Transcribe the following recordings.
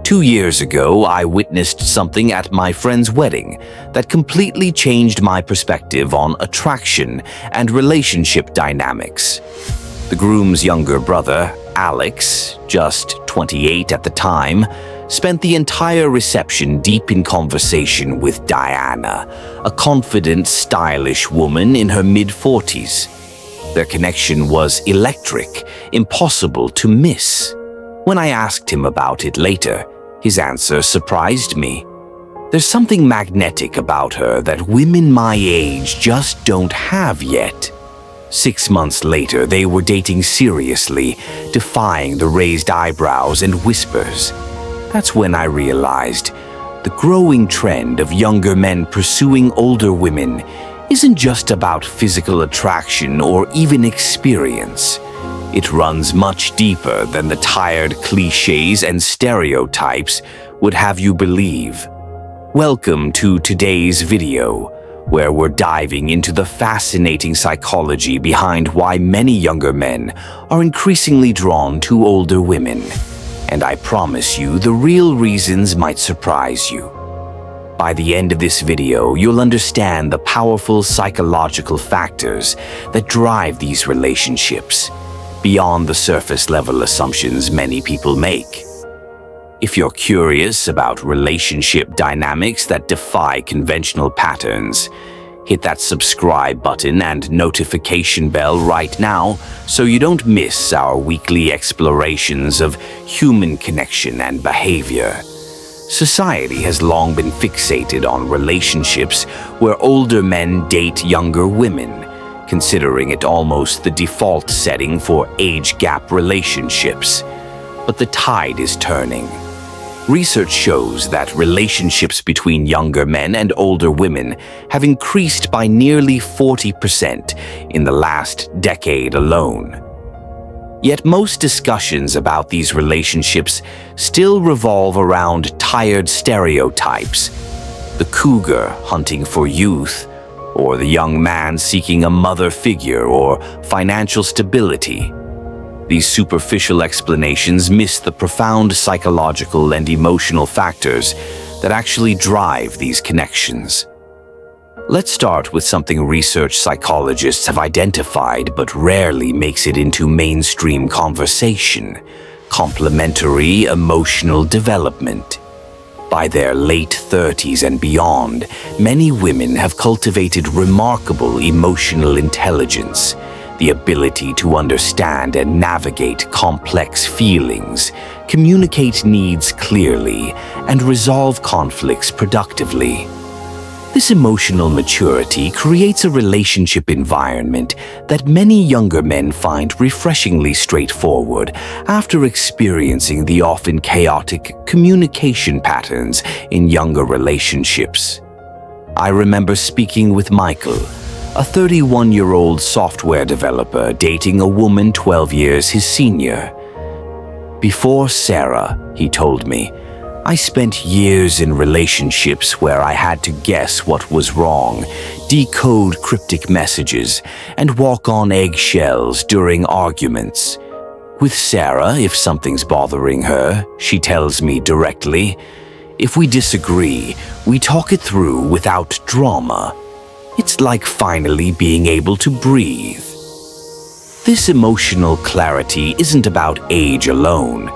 2 years ago, I witnessed something at my friend's wedding that completely changed my perspective on attraction and relationship dynamics. The groom's younger brother, Alex, just 28 at the time, spent the entire reception deep in conversation with Diana, a confident, stylish woman in her mid-40s. Their connection was electric, impossible to miss. When I asked him about it later, his answer surprised me. There's something magnetic about her that women my age just don't have yet. 6 months later, they were dating seriously, defying the raised eyebrows and whispers. That's when I realized the growing trend of younger men pursuing older women isn't just about physical attraction or even experience. It runs much deeper than the tired cliches and stereotypes would have you believe. Welcome to today's video, where we're diving into the fascinating psychology behind why many younger men are increasingly drawn to older women. And I promise you, the real reasons might surprise you. By the end of this video, you'll understand the powerful psychological factors that drive these relationships, beyond the surface-level assumptions many people make. If you're curious about relationship dynamics that defy conventional patterns, hit that subscribe button and notification bell right now so you don't miss our weekly explorations of human connection and behavior. Society has long been fixated on relationships where older men date younger women, considering it almost the default setting for age gap relationships. But the tide is turning. Research shows that relationships between younger men and older women have increased by nearly 40% in the last decade alone. Yet most discussions about these relationships still revolve around tired stereotypes: the cougar hunting for youth, or the young man seeking a mother figure or financial stability. These superficial explanations miss the profound psychological and emotional factors that actually drive these connections. Let's start with something research psychologists have identified but rarely makes it into mainstream conversation: complementary emotional development. By their late 30s and beyond, many women have cultivated remarkable emotional intelligence, the ability to understand and navigate complex feelings, communicate needs clearly, and resolve conflicts productively. This emotional maturity creates a relationship environment that many younger men find refreshingly straightforward after experiencing the often chaotic communication patterns in younger relationships. I remember speaking with Michael, a 31-year-old software developer dating a woman 12 years his senior. Before Sarah, he told me, I spent years in relationships where I had to guess what was wrong, decode cryptic messages, and walk on eggshells during arguments. With Sarah, if something's bothering her, she tells me directly. If we disagree, we talk it through without drama. It's like finally being able to breathe. This emotional clarity isn't about age alone.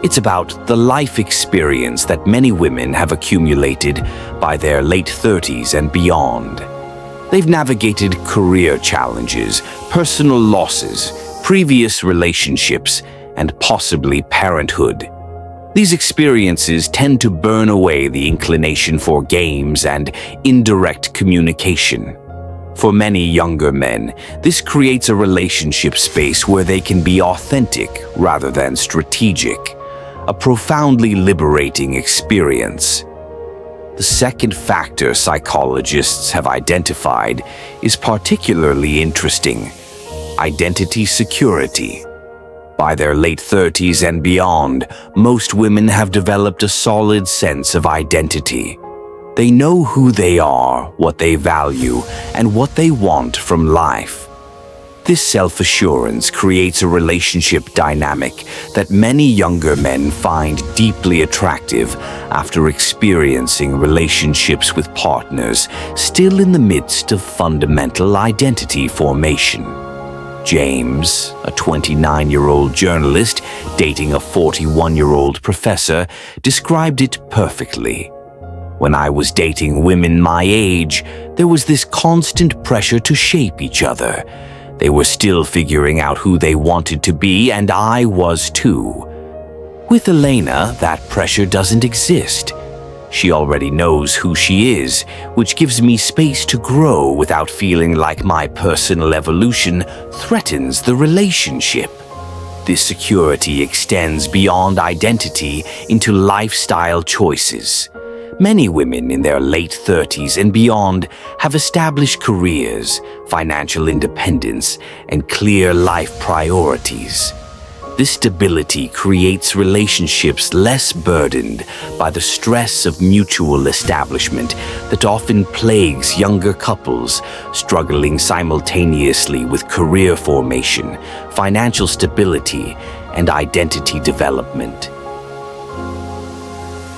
It's about the life experience that many women have accumulated by their late 30s and beyond. They've navigated career challenges, personal losses, previous relationships, and possibly parenthood. These experiences tend to burn away the inclination for games and indirect communication. For many younger men, this creates a relationship space where they can be authentic rather than strategic, a profoundly liberating experience. The second factor psychologists have identified is particularly interesting: identity security. By their late 30s and beyond, most women have developed a solid sense of identity. They know who they are, what they value, and what they want from life. This self-assurance creates a relationship dynamic that many younger men find deeply attractive after experiencing relationships with partners still in the midst of fundamental identity formation. James, a 29-year-old journalist dating a 41-year-old professor, described it perfectly. When I was dating women my age, there was this constant pressure to shape each other. They were still figuring out who they wanted to be, and I was too. With Elena, that pressure doesn't exist. She already knows who she is, which gives me space to grow without feeling like my personal evolution threatens the relationship. This security extends beyond identity into lifestyle choices. Many women in their late 30s and beyond have established careers, financial independence, and clear life priorities. This stability creates relationships less burdened by the stress of mutual establishment that often plagues younger couples struggling simultaneously with career formation, financial stability, and identity development.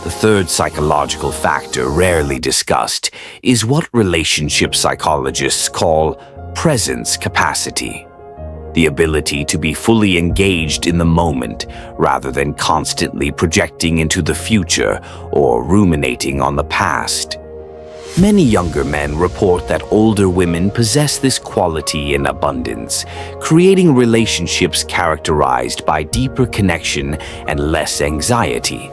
The third psychological factor rarely discussed is what relationship psychologists call presence capacity. The ability to be fully engaged in the moment rather than constantly projecting into the future or ruminating on the past. Many younger men report that older women possess this quality in abundance, creating relationships characterized by deeper connection and less anxiety.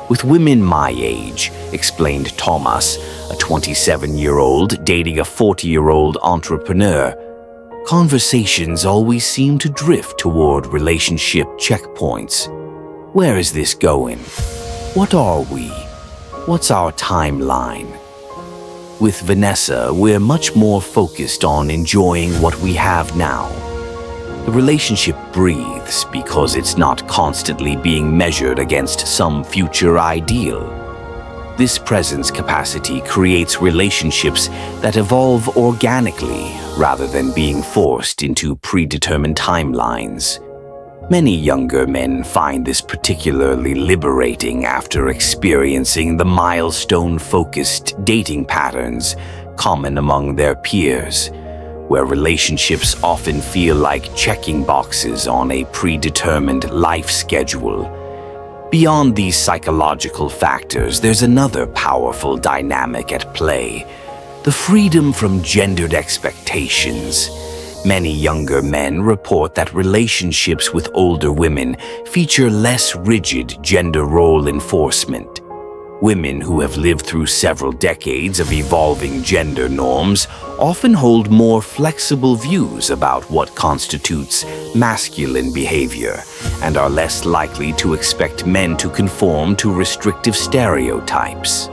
With women my age, explained Thomas, a 27-year-old dating a 40-year-old entrepreneur, conversations always seem to drift toward relationship checkpoints. Where is this going? What are we? What's our timeline? With Vanessa, we're much more focused on enjoying what we have now. The relationship breathes because it's not constantly being measured against some future ideal. This presence capacity creates relationships that evolve organically rather than being forced into predetermined timelines. Many younger men find this particularly liberating after experiencing the milestone-focused dating patterns common among their peers, where relationships often feel like checking boxes on a predetermined life schedule. Beyond these psychological factors, there's another powerful dynamic at play: the freedom from gendered expectations. Many younger men report that relationships with older women feature less rigid gender role enforcement. Women who have lived through several decades of evolving gender norms often hold more flexible views about what constitutes masculine behavior and are less likely to expect men to conform to restrictive stereotypes.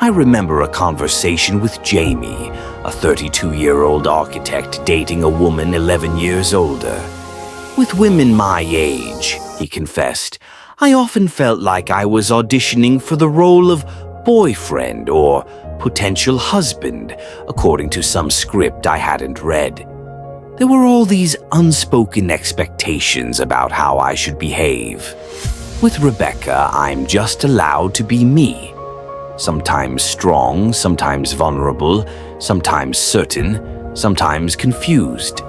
I remember a conversation with Jamie, a 32-year-old architect dating a woman 11 years older. With women my age, he confessed, I often felt like I was auditioning for the role of boyfriend or potential husband, according to some script I hadn't read. There were all these unspoken expectations about how I should behave. With Rebecca, I'm just allowed to be me. Sometimes strong, sometimes vulnerable, sometimes certain, sometimes confused.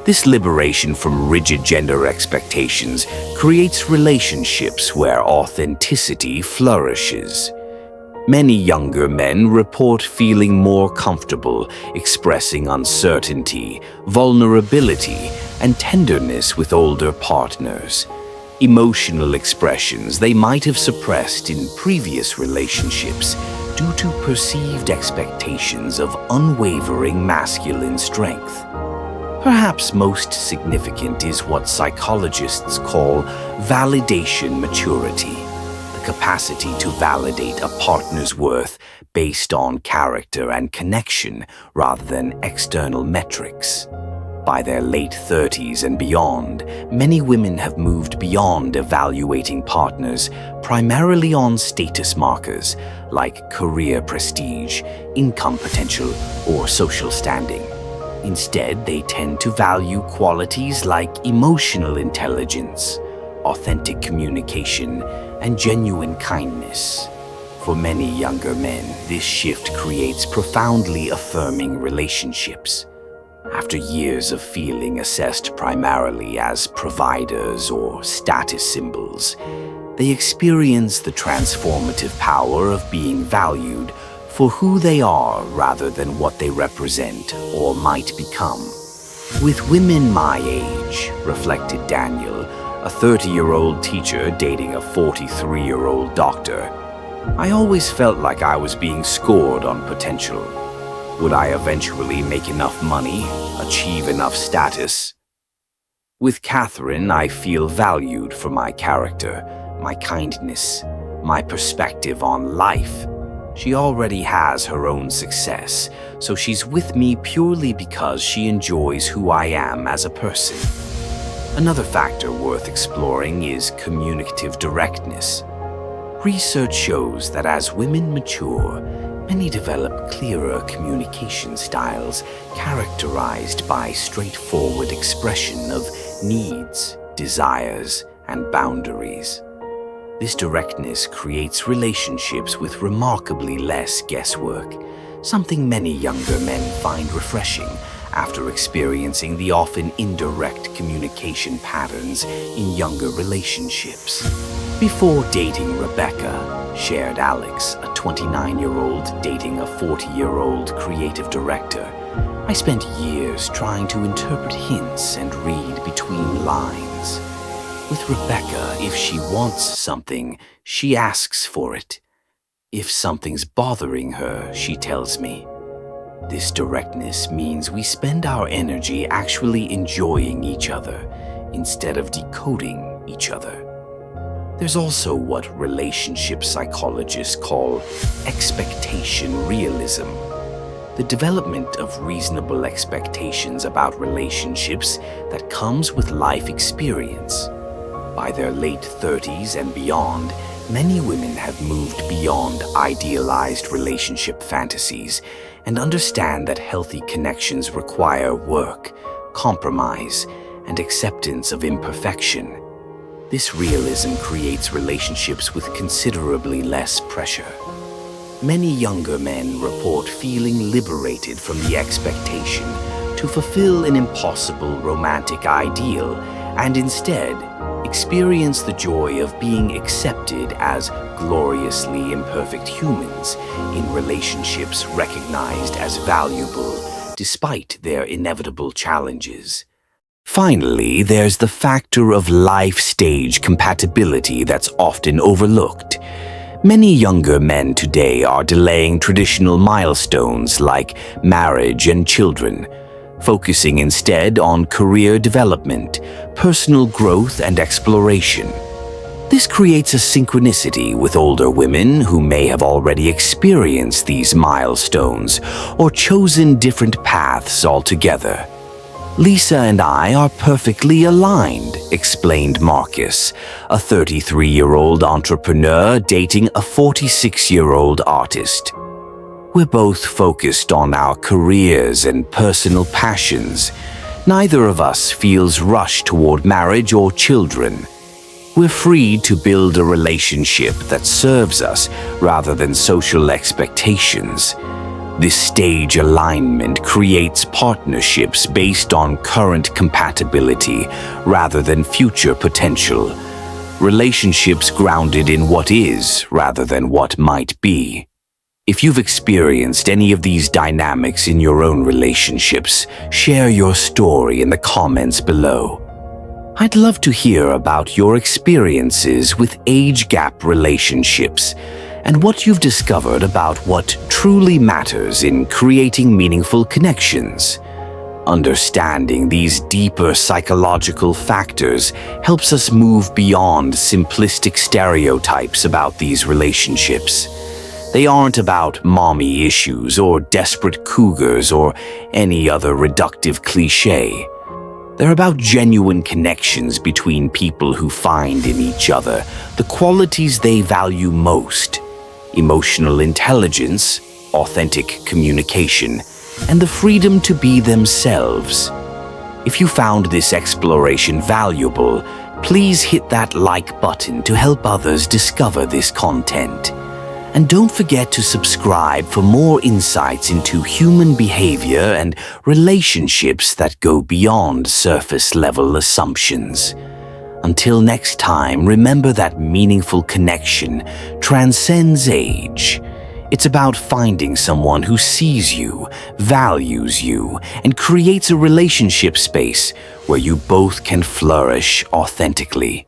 This liberation from rigid gender expectations creates relationships where authenticity flourishes. Many younger men report feeling more comfortable expressing uncertainty, vulnerability, and tenderness with older partners. Emotional expressions they might have suppressed in previous relationships due to perceived expectations of unwavering masculine strength. Perhaps most significant is what psychologists call validation maturity, the capacity to validate a partner's worth based on character and connection rather than external metrics. By their late 30s and beyond, many women have moved beyond evaluating partners primarily on status markers like career prestige, income potential, or social standing. Instead, they tend to value qualities like emotional intelligence, authentic communication, and genuine kindness. For many younger men, this shift creates profoundly affirming relationships. After years of feeling assessed primarily as providers or status symbols, they experience the transformative power of being valued for who they are rather than what they represent or might become. With women my age, reflected Daniel, a 30-year-old teacher dating a 43-year-old doctor, I always felt like I was being scored on potential. Would I eventually make enough money, achieve enough status? With Catherine, I feel valued for my character, my kindness, my perspective on life. She already has her own success, so she's with me purely because she enjoys who I am as a person. Another factor worth exploring is communicative directness. Research shows that as women mature, many develop clearer communication styles characterized by straightforward expression of needs, desires, and boundaries. This directness creates relationships with remarkably less guesswork, something many younger men find refreshing after experiencing the often indirect communication patterns in younger relationships. Before dating Rebecca, shared Alex, a 29-year-old dating a 40-year-old creative director, I spent years trying to interpret hints and read between lines. With Rebecca, if she wants something, she asks for it. If something's bothering her, she tells me. This directness means we spend our energy actually enjoying each other instead of decoding each other. There's also what relationship psychologists call expectation realism. The development of reasonable expectations about relationships that comes with life experience. By their late 30s and beyond, many women have moved beyond idealized relationship fantasies and understand that healthy connections require work, compromise, and acceptance of imperfection. This realism creates relationships with considerably less pressure. Many younger men report feeling liberated from the expectation to fulfill an impossible romantic ideal and instead experience the joy of being accepted as gloriously imperfect humans in relationships recognized as valuable despite their inevitable challenges. Finally, there's the factor of life stage compatibility that's often overlooked. Many younger men today are delaying traditional milestones like marriage and children, focusing instead on career development, personal growth, and exploration. This creates a synchronicity with older women who may have already experienced these milestones or chosen different paths altogether. Lisa and I are perfectly aligned, explained Marcus, a 33-year-old entrepreneur dating a 46-year-old artist. We're both focused on our careers and personal passions. Neither of us feels rushed toward marriage or children. We're free to build a relationship that serves us rather than social expectations. This stage alignment creates partnerships based on current compatibility rather than future potential. Relationships grounded in what is rather than what might be. If you've experienced any of these dynamics in your own relationships, share your story in the comments below. I'd love to hear about your experiences with age gap relationships and what you've discovered about what truly matters in creating meaningful connections. Understanding these deeper psychological factors helps us move beyond simplistic stereotypes about these relationships. They aren't about mommy issues or desperate cougars or any other reductive cliché. They're about genuine connections between people who find in each other the qualities they value most: emotional intelligence, authentic communication, and the freedom to be themselves. If you found this exploration valuable, please hit that like button to help others discover this content. And don't forget to subscribe for more insights into human behavior and relationships that go beyond surface-level assumptions. Until next time, remember that meaningful connection transcends age. It's about finding someone who sees you, values you, and creates a relationship space where you both can flourish authentically.